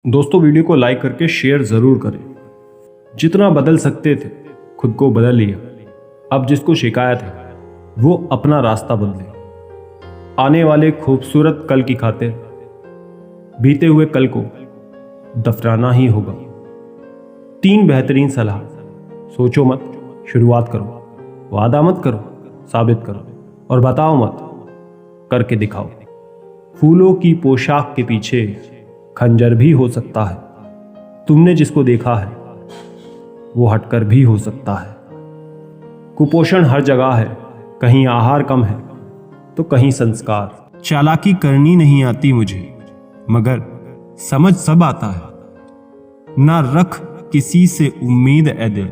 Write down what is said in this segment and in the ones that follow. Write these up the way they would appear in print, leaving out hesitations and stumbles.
दोस्तों, वीडियो को लाइक करके शेयर ज़रूर करें। जितना बदल सकते थे खुद को बदल लिया। अब जिसको शिकायत है वो अपना रास्ता बदले। आने वाले खूबसूरत कल की खातिर बीते हुए कल को दफनाना ही होगा। 3 बेहतरीन सलाह। सोचो मत, शुरुआत करो। वादा मत करो, साबित करो। और बताओ मत, करके दिखाओ। फूलों की पोशाक के पीछे खंजर भी हो सकता है। तुमने जिसको देखा है वो हटकर भी हो सकता है। कुपोषण हर जगह है, कहीं आहार कम है तो कहीं संस्कार। चालाकी करनी नहीं आती मुझे, मगर समझ सब आता है। ना रख किसी से उम्मीद ए दिल,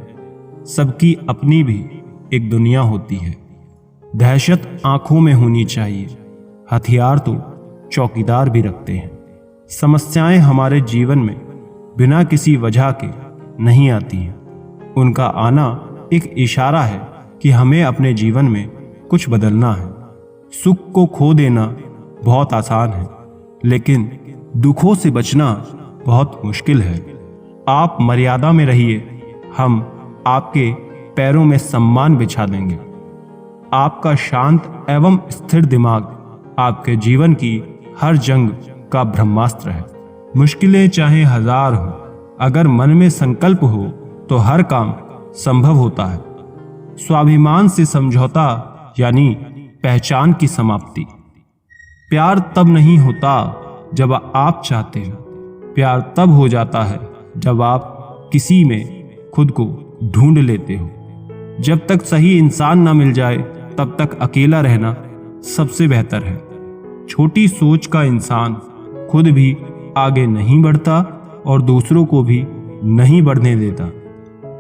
सबकी अपनी भी एक दुनिया होती है। दहशत आंखों में होनी चाहिए, हथियार तो चौकीदार भी रखते हैं। समस्याएं हमारे जीवन में बिना किसी वजह के नहीं आती हैं। उनका आना एक इशारा है कि हमें अपने जीवन में कुछ बदलना है। सुख को खो देना बहुत आसान है, लेकिन दुखों से बचना बहुत मुश्किल है। आप मर्यादा में रहिए, हम आपके पैरों में सम्मान बिछा देंगे। आपका शांत एवं स्थिर दिमाग आपके जीवन की हर जंग का ब्रह्मास्त्र है। मुश्किलें चाहे 1000 हो, अगर मन में संकल्प हो तो हर काम संभव होता है। स्वाभिमान से समझौता यानी पहचान की समाप्ति। प्यार तब नहीं होता जब आप चाहते हो, प्यार तब हो जाता है जब आप किसी में खुद को ढूंढ लेते हो। जब तक सही इंसान ना मिल जाए तब तक अकेला रहना सबसे बेहतर है। छोटी सोच का इंसान खुद भी आगे नहीं बढ़ता और दूसरों को भी नहीं बढ़ने देता।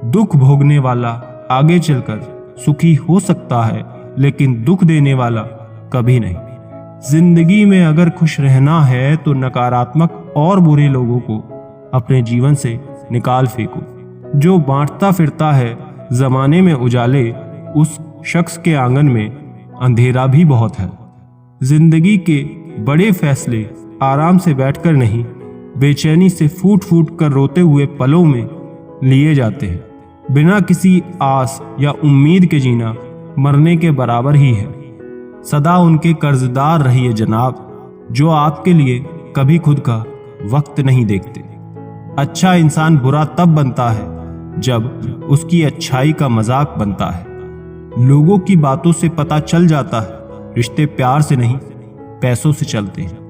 दुख भोगने वाला आगे चलकर सुखी हो सकता है, लेकिन दुख देने वाला कभी नहीं। जिंदगी में अगर खुश रहना है तो नकारात्मक और बुरे लोगों को अपने जीवन से निकाल फेंको। जो बांटता फिरता है जमाने में उजाले, उस शख्स के आंगन में अंधेरा भी बहुत है। जिंदगी के बड़े फैसले आराम से बैठकर नहीं, बेचैनी से फूट फूट कर रोते हुए पलों में लिए जाते हैं। बिना किसी आस या उम्मीद के जीना मरने के बराबर ही है। सदा उनके कर्जदार रहिए जनाब, जो आपके लिए कभी खुद का वक्त नहीं देखते। अच्छा इंसान बुरा तब बनता है जब उसकी अच्छाई का मजाक बनता है। लोगों की बातों से पता चल जाता है रिश्ते प्यार से नहीं पैसों से चलते हैं।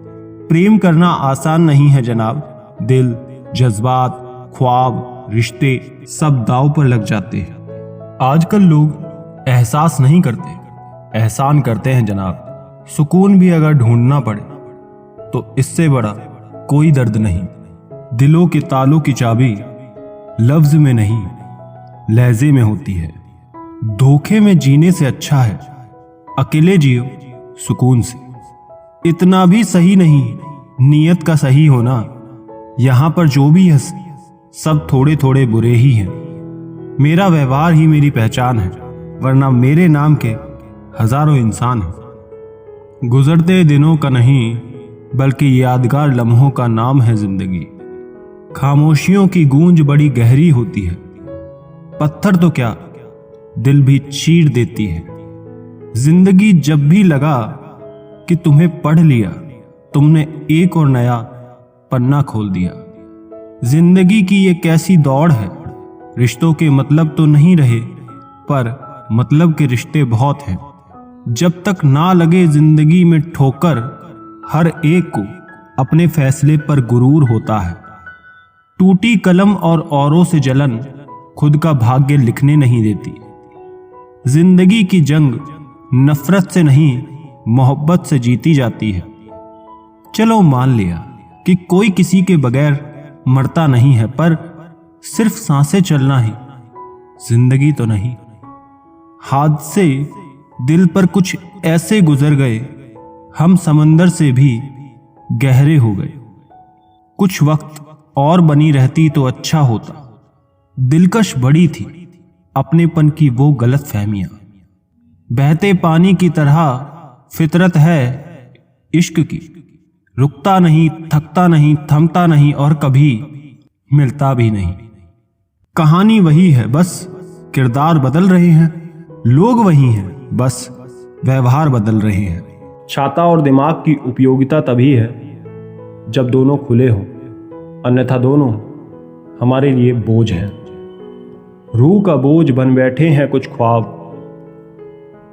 प्रेम करना आसान नहीं है जनाब। दिल, जज्बात, ख्वाब, रिश्ते सब दांव पर लग जाते हैं। आजकल लोग एहसास नहीं करते, एहसान करते हैं जनाब। सुकून भी अगर ढूंढना पड़े तो इससे बड़ा कोई दर्द नहीं। दिलों के तालों की चाबी लफ्ज में नहीं लहजे में होती है। धोखे में जीने से अच्छा है अकेले जियो सुकून से। इतना भी सही नहीं नीयत का सही होना। यहां पर जो भी है सब थोड़े थोड़े बुरे ही हैं। मेरा व्यवहार ही मेरी पहचान है, वरना मेरे नाम के हजारों इंसान हैं। गुजरते दिनों का नहीं बल्कि यादगार लम्हों का नाम है जिंदगी। खामोशियों की गूंज बड़ी गहरी होती है। पत्थर तो क्या, दिल भी चीर देती है। जिंदगी जब भी लगा कि तुम्हें पढ़ लिया, तुमने एक और नया पन्ना खोल दिया। जिंदगी की ये कैसी दौड़ है, रिश्तों के मतलब तो नहीं रहे पर मतलब के रिश्ते बहुत हैं। जब तक ना लगे जिंदगी में ठोकर, हर एक को अपने फैसले पर गुरूर होता है। टूटी कलम और औरों से जलन खुद का भाग्य लिखने नहीं देती। जिंदगी की जंग नफरत से नहीं मोहब्बत से जीती जाती है। चलो मान लिया कि कोई किसी के बगैर मरता नहीं है, पर सिर्फ सांसें चलना ही जिंदगी तो नहीं। हादसे दिल पर कुछ ऐसे गुजर गए, हम समंदर से भी गहरे हो गए। कुछ वक्त और बनी रहती तो अच्छा होता। दिलकश बड़ी थी अपनेपन की वो गलत फहमियां। बहते पानी की तरह फितरत है इश्क की, रुकता नहीं, थकता नहीं, थमता नहीं और कभी मिलता भी नहीं। कहानी वही है, बस किरदार बदल रहे हैं। लोग वही हैं, बस व्यवहार बदल रहे हैं। छाता और दिमाग की उपयोगिता तभी है जब दोनों खुले हों, अन्यथा दोनों हमारे लिए बोझ हैं। रूह का बोझ बन बैठे हैं कुछ ख्वाब,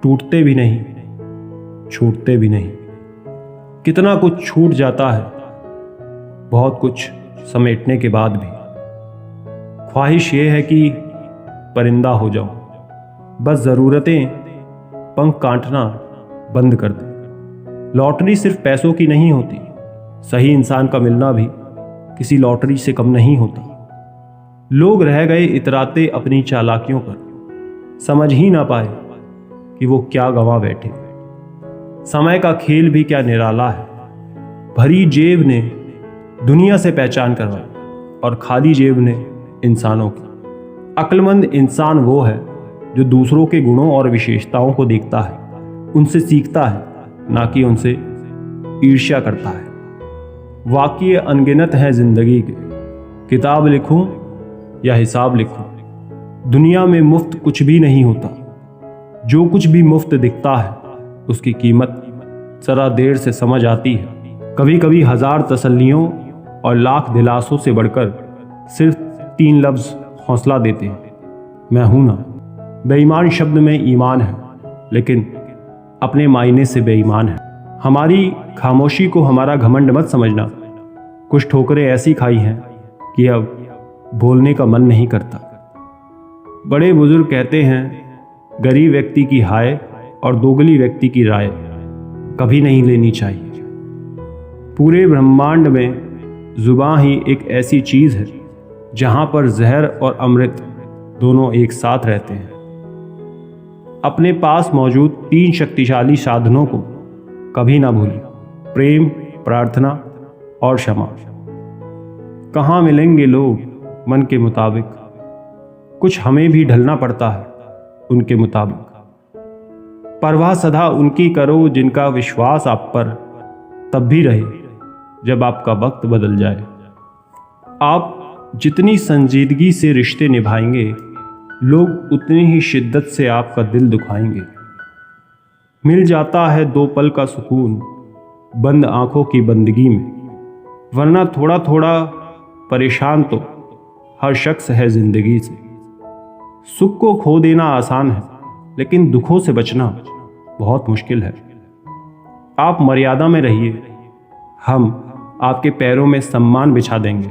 टूटते भी नहीं, छूटते भी नहीं। कितना कुछ छूट जाता है, बहुत कुछ समेटने के बाद भी। ख्वाहिश ये है कि परिंदा हो जाऊं, बस ज़रूरतें पंख काटना बंद कर दें। लॉटरी सिर्फ पैसों की नहीं होती, सही इंसान का मिलना भी किसी लॉटरी से कम नहीं होता। लोग रह गए इतराते अपनी चालाकियों पर, समझ ही ना पाए कि वो क्या गंवा बैठे। समय का खेल भी क्या निराला है। भरी जेब ने दुनिया से पहचान करवाई और खाली जेब ने इंसानों की। अक्लमंद इंसान वो है जो दूसरों के गुणों और विशेषताओं को देखता है, उनसे सीखता है, ना कि उनसे ईर्ष्या करता है। वाक़ये अनगिनत हैं जिंदगी के, किताब लिखूं या हिसाब लिखूं, दुनिया में मुफ्त कुछ भी नहीं होता। जो कुछ भी मुफ्त दिखता है उसकी कीमत जरा देर से समझ आती है। कभी कभी 1000 तसल्लियों और लाख दिलासों से बढ़कर सिर्फ 3 लफ्ज़ हौसला देते हैं, मैं हूं ना। बेईमान शब्द में ईमान है, लेकिन अपने मायने से बेईमान है। हमारी खामोशी को हमारा घमंड मत समझना। कुछ ठोकरें ऐसी खाई हैं कि अब बोलने का मन नहीं करता। बड़े बुजुर्ग कहते हैं, गरीब व्यक्ति की हाय और दोगली व्यक्ति की राय कभी नहीं लेनी चाहिए। पूरे ब्रह्मांड में जुबान ही एक ऐसी चीज़ है जहाँ पर जहर और अमृत दोनों एक साथ रहते हैं। अपने पास मौजूद 3 शक्तिशाली साधनों को कभी ना भूलिए, प्रेम, प्रार्थना और क्षमा। कहाँ मिलेंगे लोग मन के मुताबिक, कुछ हमें भी ढलना पड़ता है उनके मुताबिक। परवाह सदा उनकी करो जिनका विश्वास आप पर तब भी रहे जब आपका वक्त बदल जाए। आप जितनी संजीदगी से रिश्ते निभाएंगे, लोग उतनी ही शिद्दत से आपका दिल दुखाएंगे। मिल जाता है 2 पल का सुकून बंद आंखों की बंदगी में, वरना थोड़ा थोड़ा परेशान तो हर शख्स है जिंदगी से। सुख को खो देना आसान है, लेकिन दुखों से बचना बहुत मुश्किल है। आप मर्यादा में रहिए, हम आपके पैरों में सम्मान बिछा देंगे।